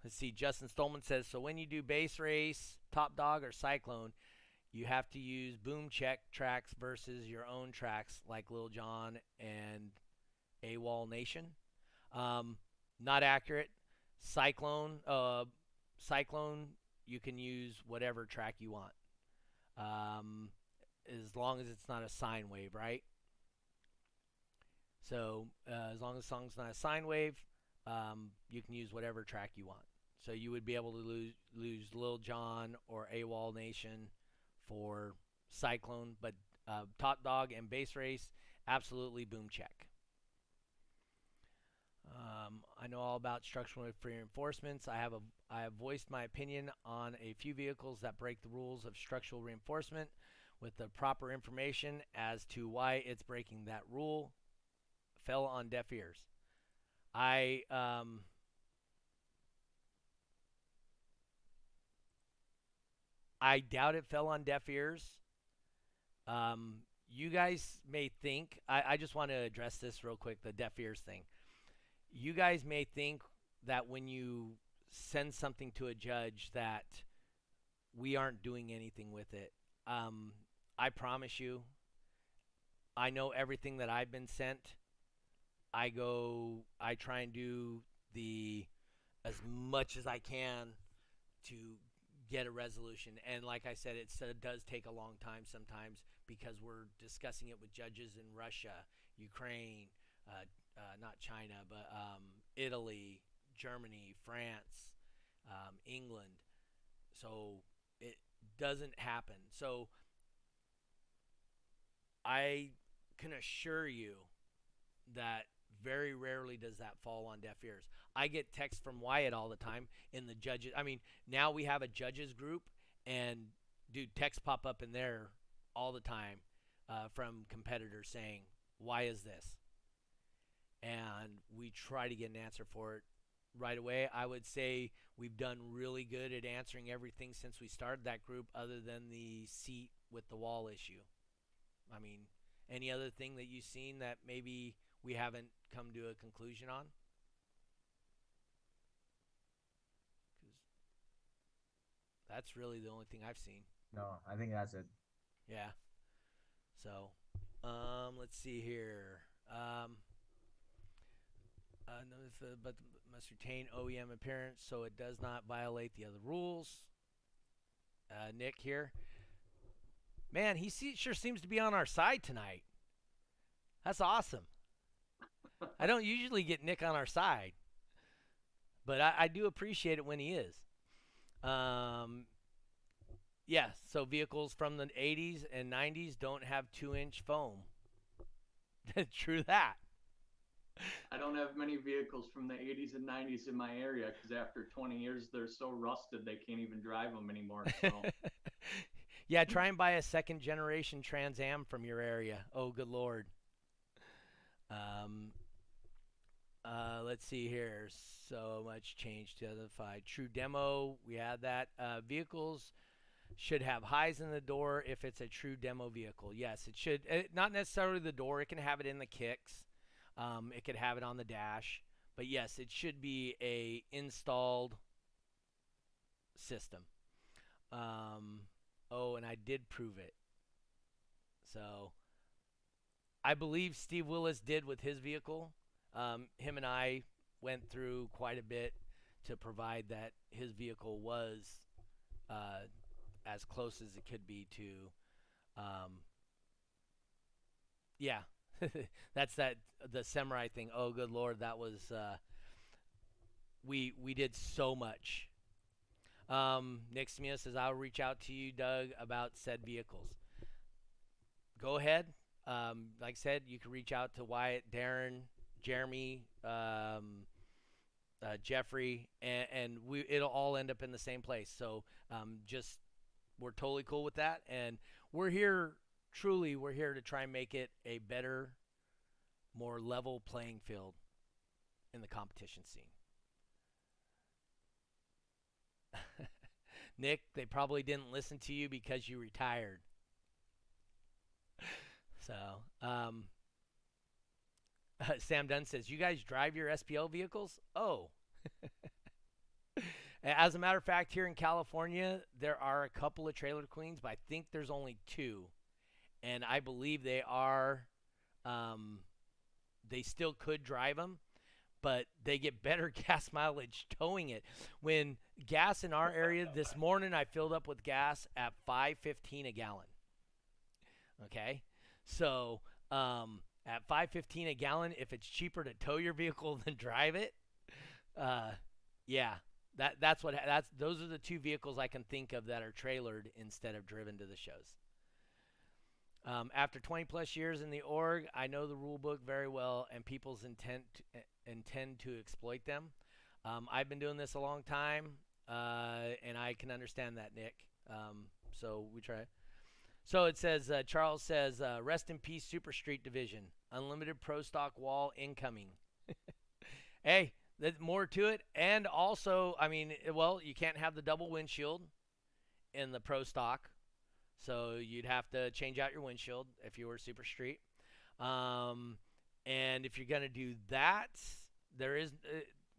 Let's see, Justin Stolman says, so when you do base race, Top Dog, or Cyclone, you have to use boom check tracks versus your own tracks like Lil Jon and AWOL Nation. Not accurate. Cyclone, you can use whatever track you want, as long as it's not a sine wave, right? So as long as the song's not a sine wave, you can use whatever track you want. So you would be able to lose Lil Jon or AWOL Nation for Cyclone, but Top Dog and Base Race, absolutely boom check. I know all about structural reinforcements. I have voiced my opinion on a few vehicles that break the rules of structural reinforcement with the proper information as to why it's breaking that rule. Fell on deaf ears. I doubt it fell on deaf ears. You guys may think, I just want to address this real quick, the deaf ears thing. You guys may think that when you send something to a judge that we aren't doing anything with it. I promise you, I know everything that I've been sent. I try and do as much as I can to get a resolution. And like I said, it does take a long time sometimes because we're discussing it with judges in Russia, Ukraine, not China, but Italy, Germany, France, England. So it doesn't happen. So I can assure you that very rarely does that fall on deaf ears. I get texts from Wyatte all the time in the judges. I mean, now we have a judges group, and dude, texts pop up in there all the time from competitors saying, "Why is this?" And we try to get an answer for it right away. I would say we've done really good at answering everything since we started that group, other than the seat with the wall issue. I mean, any other thing that you've seen that maybe we haven't come to a conclusion on? 'Cause that's really the only thing I've seen. No, I think that's it. Yeah. So, let's see here. But must retain OEM appearance so it does not violate the other rules. Nick here. Man, he sure seems to be on our side tonight. That's awesome. I don't usually get Nick on our side, but I do appreciate it when he is. Yeah, so vehicles from the 80s and 90s don't have 2-inch foam. True that. I don't have many vehicles from the 80s and 90s in my area because after 20 years, they're so rusted they can't even drive them anymore. So. Yeah, try and buy a second-generation Trans Am from your area. Oh, good Lord. Let's see here. So much change to identify. True demo, we had that. Vehicles should have highs in the door if it's a true demo vehicle. Yes, it should. Not necessarily the door. It can have it in the kicks. It could have it on the dash. But yes, it should be a installed system. And I did prove it. So I believe Steve Willis did with his vehicle. Him and I went through quite a bit to provide that his vehicle was as close as it could be to, yeah, that's the Samurai thing. Oh, good Lord, that was, we did so much. Nick Smith says, I'll reach out to you, Doug, about said vehicles. Go ahead. Like I said, you can reach out to Wyatte, Daren, Jeremy, Jeffrey, and it'll all end up in the same place. So we're totally cool with that, and we're here to try and make it a better, more level playing field in the competition scene. Nick, they probably didn't listen to you because you retired. So, Sam Dunn says, you guys drive your SPL vehicles? Oh. As a matter of fact, here in California, there are a couple of Trailer Queens, but I think there's only 2. And I believe they are, they still could drive them, but they get better gas mileage towing it. When gas in our area this morning, I filled up with gas at $5.15 a gallon. Okay? So at $5.15 a gallon, if it's cheaper to tow your vehicle than drive it, yeah, those are the 2 vehicles I can think of that are trailered instead of driven to the shows. After 20 plus years in the org, I know the rule book very well, and people's intend to exploit them. I've been doing this a long time, and I can understand that, Nick. So we try. So it says, Charles says, rest in peace, Super Street Division. Unlimited Pro Stock wall incoming. Hey, there's more to it. And also, I mean, well, you can't have the double windshield in the Pro Stock. So you'd have to change out your windshield if you were Super Street. And if you're going to do that, there is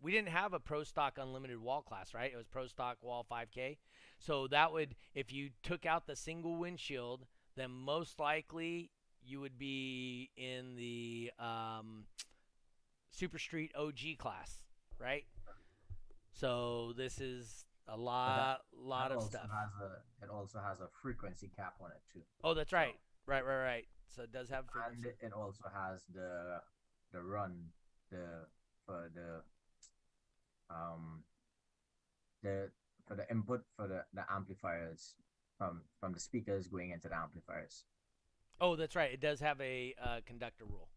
we didn't have a Pro Stock Unlimited wall class, right? It was Pro Stock wall 5K. So that would, if you took out the single windshield, then most likely you would be in the Super Street OG class, right? So this is A lot That of also stuff. it also has a frequency cap on it too. Oh, that's right. Right. So it does have frequency. And it also has the run the for um the for the input for the amplifiers from the speakers going into the amplifiers. Oh, that's right. It does have a conductor rule.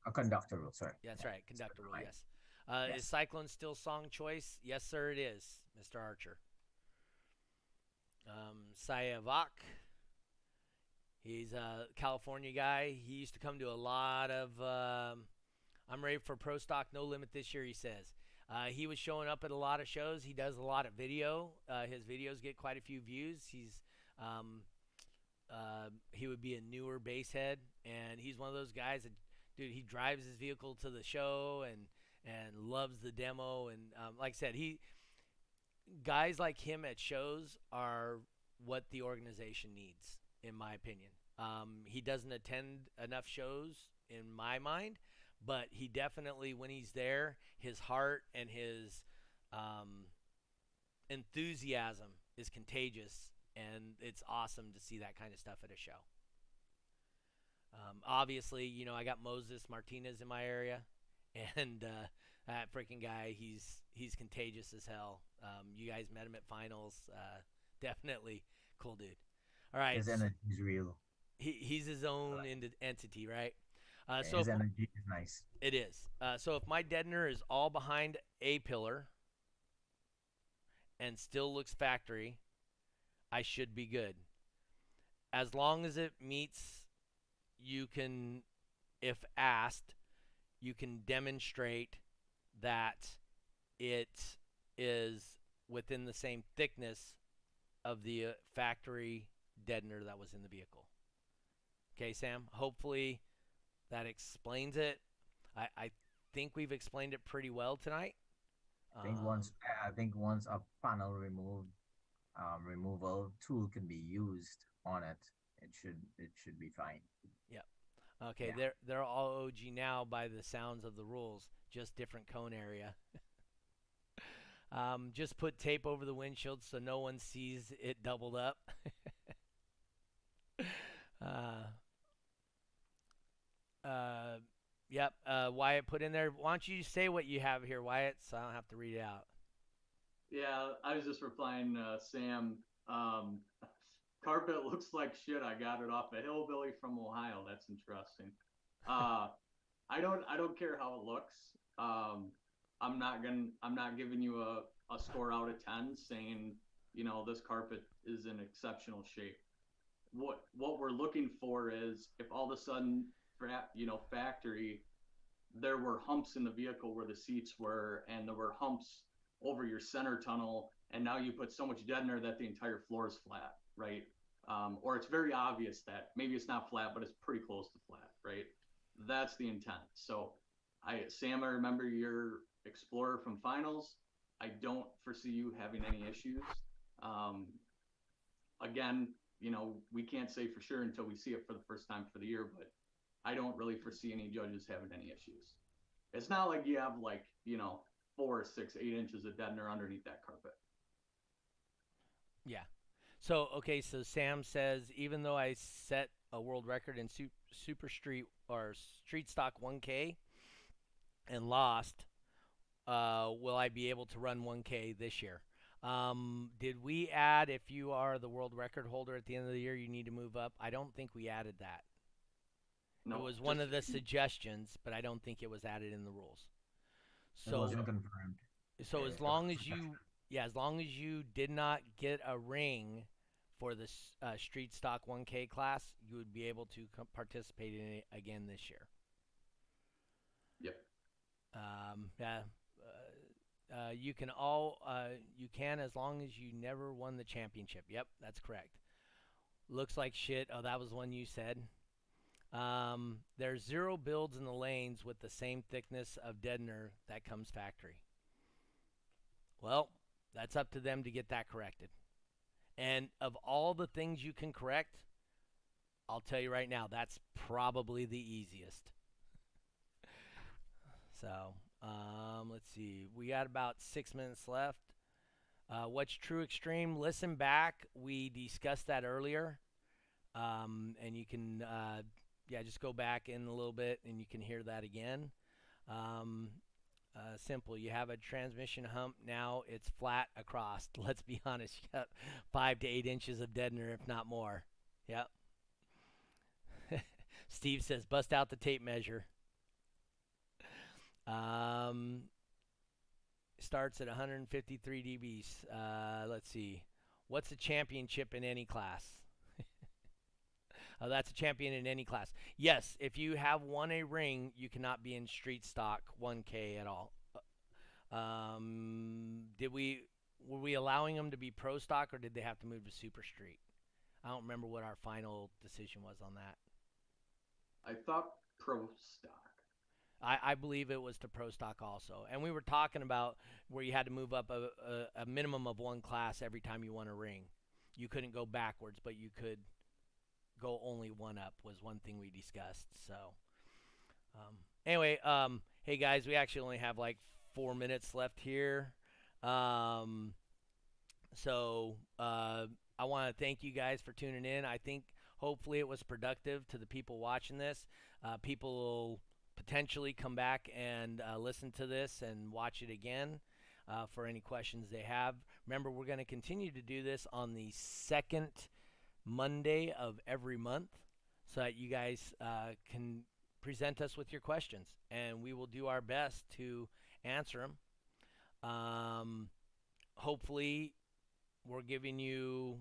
A conductor rule, sorry. That's right, conductor rule. Yes. Yes. Is Cyclone still song choice? Yes, sir. It is, Mr. Archer. Sayavak. He's a California guy. He used to come to a lot of. I'm ready for Pro Stock No Limit this year. He says he was showing up at a lot of shows. He does a lot of video. His videos get quite a few views. He would be a newer bass head, and he's one of those guys that, dude, he drives his vehicle to the show and loves the demo. And like I said, guys like him at shows are what the organization needs, in my opinion. He doesn't attend enough shows in my mind, but he definitely, when he's there, his heart and his enthusiasm is contagious, and it's awesome to see that kind of stuff at a show. Obviously, I got Moses Martinez in my area, and that freaking guy, he's contagious as hell. You guys met him at finals. Definitely cool dude. All right. His energy is real. He's his own entity, right? So his energy is nice. It is. So if my deadener is all behind a pillar and still looks factory, I should be good. As long as it meets, you can, if asked, you can demonstrate that it is within the same thickness of the factory deadener that was in the vehicle. Okay, Sam? Hopefully that explains it. I think we've explained it pretty well tonight. I think once a panel removal tool can be used on it, it should be fine. Yep. Okay, yeah. They're all OG now by the sounds of the rules, just different cone area. Just put tape over the windshield so no one sees it doubled up. Yep. Wyatte put in there. Why don't you say what you have here, Wyatte, so I don't have to read it out. Yeah, I was just replying, Sam. Carpet looks like shit. I got it off a hillbilly from Ohio. That's interesting. I don't care how it looks. I'm not giving you a score out of 10 saying, this carpet is in exceptional shape. What we're looking for is if all of a sudden, factory, there were humps in the vehicle where the seats were, and there were humps over your center tunnel, and now you put so much deadener that the entire floor is flat, right? Or it's very obvious that maybe it's not flat, but it's pretty close to flat, right? That's the intent. So Sam, I remember your Explorer from finals. I don't foresee you having any issues. Again, we can't say for sure until we see it for the first time for the year, but I don't really foresee any judges having any issues. It's not like you have 4, 6, 8 inches of deadener underneath that carpet. Yeah. So Sam says, even though I set a world record in Super Street or Street Stock 1K and lost, will I be able to run 1K this year? Did we add, if you are the world record holder at the end of the year, you need to move up? I don't think we added that. No, it was one of the suggestions, but I don't think it was added in the rules. So, it wasn't confirmed. So as long as you did not get a ring for the Street Stock 1K class, you would be able to participate in it again this year. Yep. You can as long as you never won the championship. Yep, that's correct. Looks like shit. Oh, that was one you said. There's 0 builds in the lanes with the same thickness of deadener that comes factory. Well, that's up to them to get that corrected. And of all the things you can correct, I'll tell you right now, that's probably the easiest. So, let's see. We got about 6 minutes left. What's true extreme? Listen back. We discussed that earlier. And you can, just go back in a little bit and you can hear that again. Um, Simple. You have a transmission hump. Now it's flat across. Let's be honest. You got 5 to 8 inches of deadener, if not more. Yep. Steve says, bust out the tape measure. Starts at 153 dBs. Let's see. What's a championship in any class? That's a champion in any class. Yes, if you have won a ring, you cannot be in street stock 1K at all. Were we allowing them to be pro stock, or did they have to move to super street? I don't remember what our final decision was on that. I thought pro stock. I believe it was to pro stock also. And we were talking about where you had to move up a minimum of one class every time you won a ring. You couldn't go backwards, but you could go only one up was one thing we discussed. So anyway, hey guys, we actually only have like 4 minutes left here. I want to thank you guys for tuning in. I think hopefully it was productive to the people watching this. People will potentially come back and listen to this and watch it again for any questions they have. Remember, we're going to continue to do this on the second Monday of every month so that you guys can present us with your questions, and we will do our best to answer them. Hopefully, we're giving you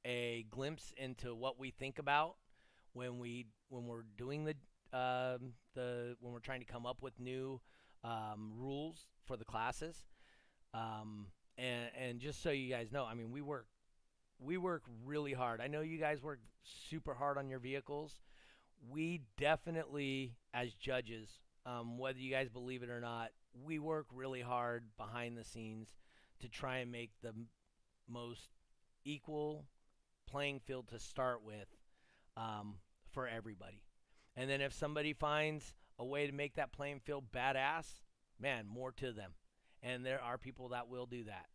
a glimpse into what we think about when we're doing when we're trying to come up with new rules for the classes. And just so you guys know, I mean, we work really hard. I know you guys work super hard on your vehicles. We definitely, as judges, whether you guys believe it or not, we work really hard behind the scenes to try and make the most equal playing field to start with for everybody. And then if somebody finds a way to make that playing field badass, man, more to them. And there are people that will do that.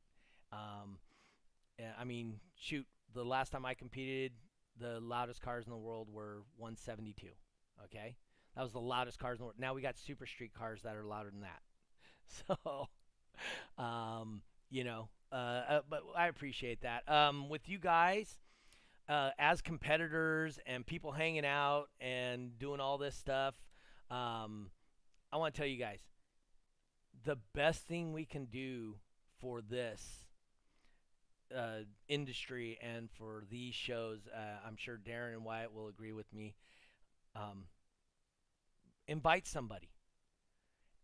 I mean, shoot, the last time I competed, the loudest cars in the world were 172, okay? That was the loudest cars in the world. Now we got super street cars that are louder than that. So, but I appreciate that. With you guys, as competitors and people hanging out and doing all this stuff, I want to tell you guys, the best thing we can do for this industry and for these shows, I'm sure Daren and Wyatte will agree with me, invite somebody.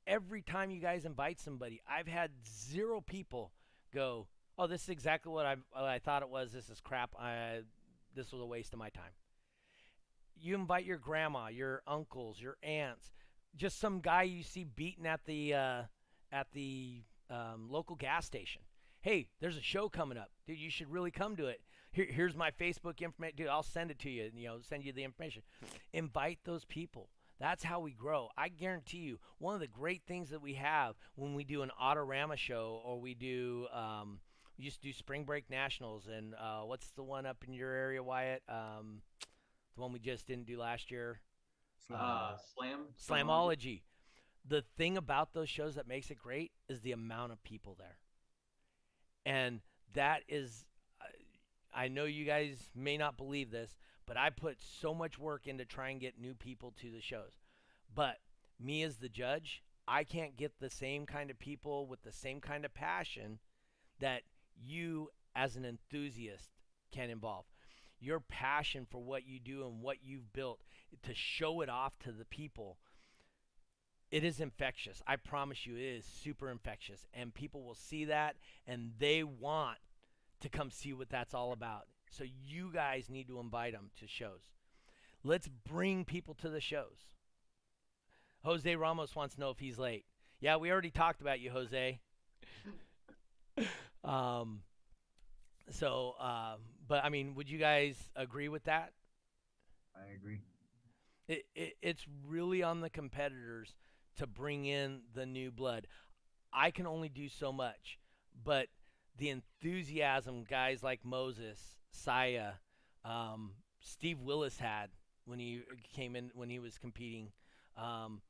Every time you guys invite somebody, I've had 0 people go, oh, this is exactly what I thought it was. This is crap. This was a waste of my time. You invite your grandma, your uncles, your aunts, just some guy you see beating at the local gas station. Hey, there's a show coming up. Dude, you should really come to it. Here's my Facebook information. Dude, I'll send it to you, send you the information. Invite those people. That's how we grow. I guarantee you, one of the great things that we have when we do an Autorama show, or we we used to do Spring Break Nationals, and what's the one up in your area, Wyatte? The one we just didn't do last year? Slamology. The thing about those shows that makes it great is the amount of people there. And that is, I know you guys may not believe this, but I put so much work into trying to get new people to the shows. But me as the judge, I can't get the same kind of people with the same kind of passion that you as an enthusiast can involve. Your passion for what you do and what you've built, to show it off to the people, it is infectious. I promise you, it is super infectious. And people will see that, and they want to come see what that's all about. So you guys need to invite them to shows. Let's bring people to the shows. Jose Ramos wants to know if he's late. Yeah, we already talked about you, Jose. But I mean, would you guys agree with that? I agree. It's really on the competitors to bring in the new blood. I can only do so much, but the enthusiasm guys like Moses, Saya, Steve Willis had when he came in when he was competing. Um,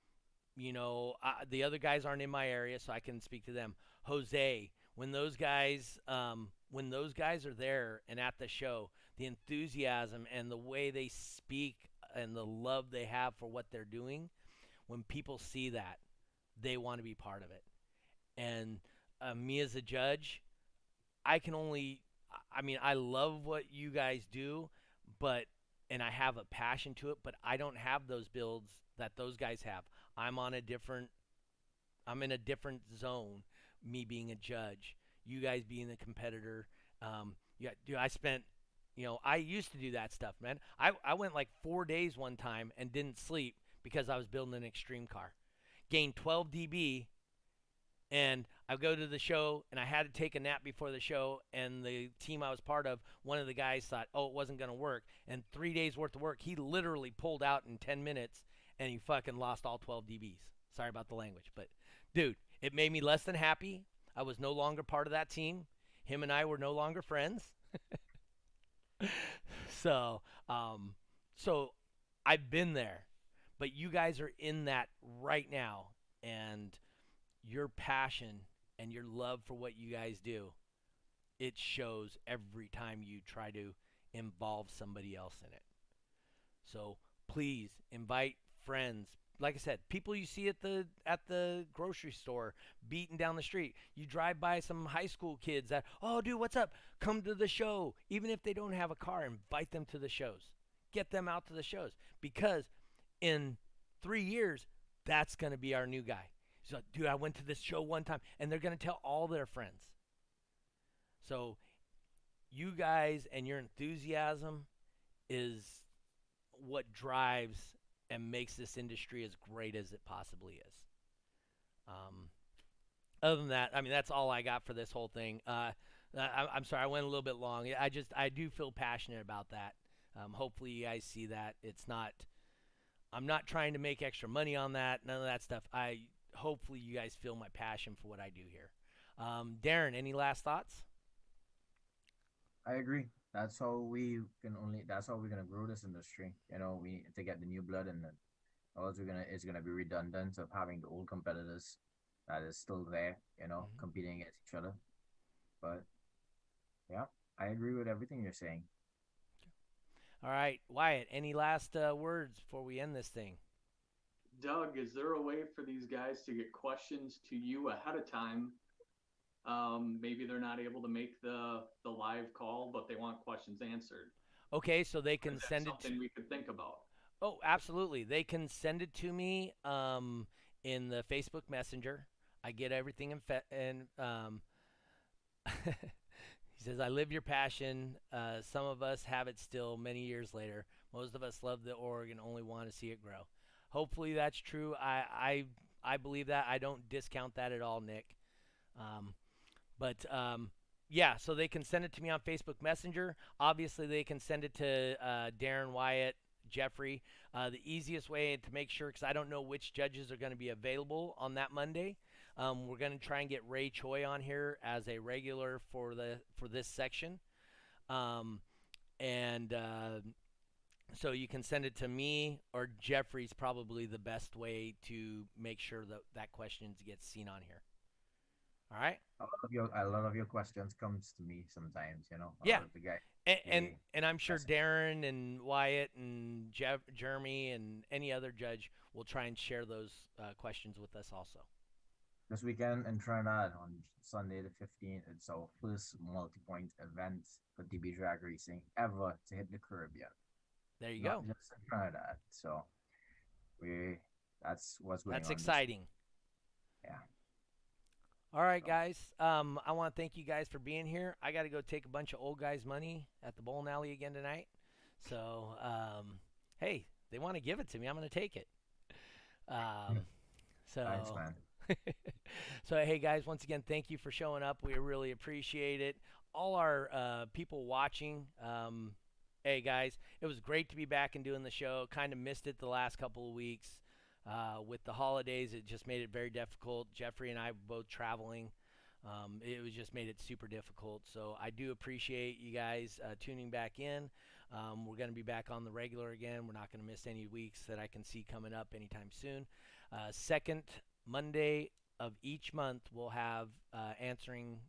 the other guys aren't in my area, so I can speak to them. Jose, when those guys are there and at the show, the enthusiasm and the way they speak and the love they have for what they're doing, when people see that, they want to be part of it. And me as a judge, I love what you guys do, but and I have a passion to it, but I don't have those builds that those guys have. I'm on a different I'm in a different zone, me being a judge, you guys being a competitor. Yeah, dude, I used to do that stuff, man. I went like 4 days one time and didn't sleep because I was building an extreme car. Gained 12 dB, and I go to the show, and I had to take a nap before the show, and the team I was part of, one of the guys thought, oh, it wasn't going to work. And 3 days worth of work, he literally pulled out in 10 minutes, and he fucking lost all 12 dBs. Sorry about the language, but dude, it made me less than happy. I was no longer part of that team. Him and I were no longer friends. So, so I've been there, but you guys are in that right now, and your passion and your love for what you guys do, it shows every time you try to involve somebody else in it. So please invite friends. Like I said, people you see at the grocery store, beating down the street. You drive by some high school kids that, oh, dude, what's up? Come to the show. Even if they don't have a car, invite them to the shows. Get them out to the shows. Because in 3 years, that's going to be our new guy. He's like, dude, I went to this show one time. And they're going to tell all their friends. So you guys and your enthusiasm is what drives and makes this industry as great as it possibly is. Other than that, that's all I got for this whole thing. I'm sorry, I went a little bit long. I do feel passionate about that. Hopefully you guys see that. I'm not trying to make extra money on that, none of that stuff. Hopefully you guys feel my passion for what I do here. Daren, any last thoughts? I agree. That's how we're gonna grow this industry. We need to get the new blood, and then it's gonna be redundant of having the old competitors that is still there, competing against each other. But yeah, I agree with everything you're saying. All right, Wyatte, any last words before we end this thing? Doug, is there a way for these guys to get questions to you ahead of time? Maybe they're not able to make the live call, but they want questions answered. Okay, so they can send it. Something we could think about. Oh, absolutely. They can send it to me in the Facebook Messenger. I get everything he says, I live your passion. Some of us have it still many years later. Most of us love the org and only want to see it grow. Hopefully that's true. I believe that. I don't discount that at all, Nick. Yeah, so they can send it to me on Facebook Messenger. Obviously, they can send it to Daren, Wyatte, Jeffrey. The easiest way to make sure, because I don't know which judges are going to be available on that Monday, we're going to try and get Ray Choi on here as a regular for this section. So you can send it to me, or Jeffrey's probably the best way to make sure that question gets seen on here. All right. A lot of your questions comes to me sometimes, Yeah. The guy. And I'm sure Daren and Wyatte and Jeremy and any other judge will try and share those questions with us also. This weekend in Trinidad on Sunday the 15th, it's our first multi-point event for DB drag racing ever to hit the Caribbean. There you go. Just in Trinidad. So that's what's going on. That's exciting. Yeah. All right, guys. I want to thank you guys for being here. I got to go take a bunch of old guys' money at the bowling alley again tonight. So, hey, they want to give it to me. I'm going to take it. Thanks, man. So, hey, guys, once again, thank you for showing up. We really appreciate it. All our people watching, hey, guys, it was great to be back and doing the show. Kind of missed it the last couple of weeks. With the holidays, it just made it very difficult. Jeffrey and I were both traveling. It was just made it super difficult. So I do appreciate you guys tuning back in. We're going to be back on the regular again. We're not going to miss any weeks that I can see coming up anytime soon. Second Monday of each month, we'll have answering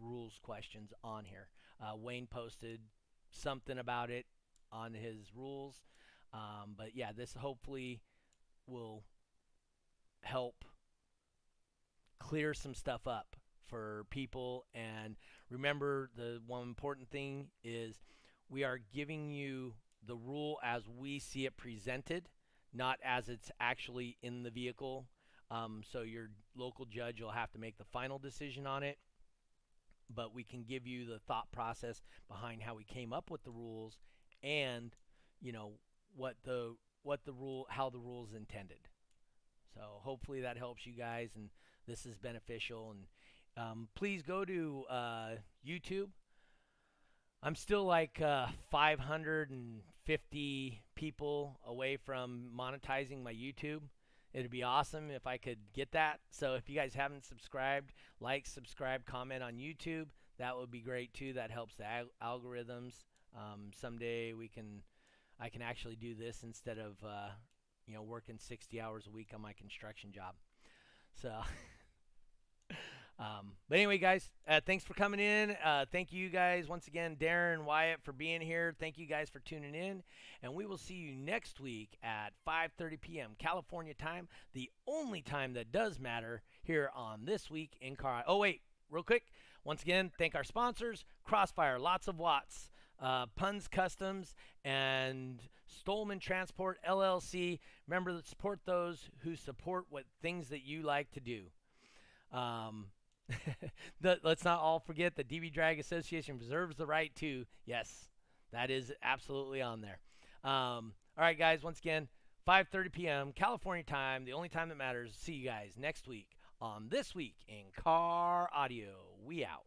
rules questions on here. Wayne posted something about it on his rules. But yeah, this hopefully will help clear some stuff up for people. And remember, the one important thing is we are giving you the rule as we see it presented, not as it's actually in the vehicle. So your local judge will have to make the final decision on it, but we can give you the thought process behind how we came up with the rules, and how the rules intended. So hopefully that helps you guys, and this is beneficial. And please go to YouTube. I'm still like 550 people away from monetizing my YouTube. It'd be awesome if I could get that. So if you guys haven't subscribed, like, subscribe, comment on YouTube. That would be great too. That helps the algorithms. Someday I can actually do this instead of working 60 hours a week on my construction job. So. But anyway, guys, thanks for coming in. Thank you guys once again, Daren and Wyatte, for being here. Thank you guys for tuning in. And we will see you next week at 5:30 p.m. California time, the only time that does matter here on This Week in Car. Oh, wait, real quick. Once again, thank our sponsors, Crossfire, Lots of Watts, Puns Customs, and Stolman Transport, LLC. Remember to support those who support what things that you like to do. Let's not all forget the DB Drag Association reserves the right to. Yes, that is absolutely on there. All right, guys, once again, 5:30 p.m. California time, the only time that matters. See you guys next week on This Week in Car Audio. We out.